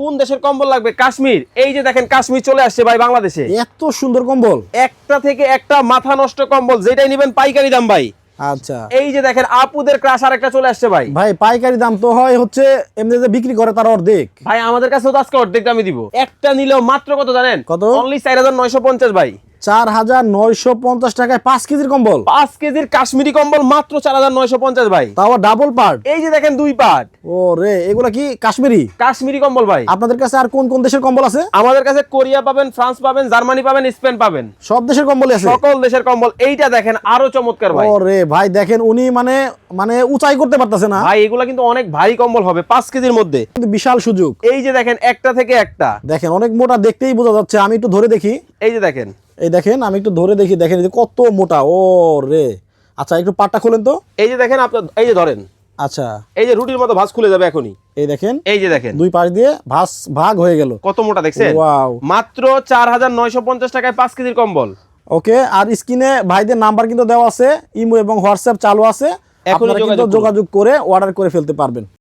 কোন দেশের কম্বল লাগবে? কাশ্মীর। এই যে দেখেন কাশ্মীর চলে আসছে ভাই বাংলাদেশে। এত সুন্দর কম্বল, একটা থেকে একটা মাথা নষ্ট কম্বল, যেটাই নেবেন পাইকারি দাম ভাই। আচ্ছা এই যে দেখেন আপুদের ক্রাশ আরেকটা চলে আসছে ভাই। ভাই পাইকারি দাম তো হয় হচ্ছে এমনি যে বিক্রি করে তার অর্ধেক। ভাই আমাদের কাছে তো আজকে অর্ধেক দামে দিব। একটা নিলেও মাত্র কত জানেন? কত? অনলি 4950 ভাই। 4950 টাকায় 5 কেজির কম্বল, 5 কেজির কাশ্মীরি কম্বল মাত্র 4950 ভাই। তাও ডাবল পার্ট। এই যে দেখেন 2 পার্ট ও রে, এগুলা কি কাশ্মীরি? কাশ্মীরি কম্বল ভাই। আপনাদের কাছে আর কোন কোন দেশের কম্বল আছে? আমাদের কাছে কোরিয়া পাবেন, ফ্রান্স পাবেন, জার্মানি পাবেন, স্পেন পাবেন, সব দেশের কম্বলই আছে, সকল দেশের কম্বল। এইটা দেখেন আরো চমৎকার ভাই। ও রে ভাই দেখেন উনি মানে মানে উঁচাই করতে পারতেছে না ভাই এগুলা কিন্তু অনেক ভারী কম্বল হবে 5 কেজির মধ্যে। কিন্তু বিশাল সুযোগ। এই যে দেখেন একটা থেকে একটা। দেখেন অনেক মোটা, দেখতেই বোঝা যাচ্ছে। আমি একটু ধরে দেখি, এই যে দেখেন, এই দেখেন আমি একটু ধরে দেখি, দেখেন এই যে কত মোটা। ও রে, আচ্ছা একটু পাটটা খোলেন তো। এই যে দেখেন আপনার, এই যে ধরেন, আচ্ছা এই যে রুটির মতো ভাঁজ খুলে যাবে এখনই। এই দেখেন, এই যে দেখেন দুই পাশ দিয়ে ভাগ হয়ে গেল। কত মোটা দেখছেন? ওয়াও। মাত্র 4950 টাকায় 5 কেজির কম্বল। ওকে, আর স্ক্রিনে ভাইদের নাম্বার কিন্তু দেওয়া আছে, ইমো এবং হোয়াটসঅ্যাপ চালু আছে, এখনই আপনারা কিন্তু যোগাযোগ করে অর্ডার করে ফেলতে পারবেন।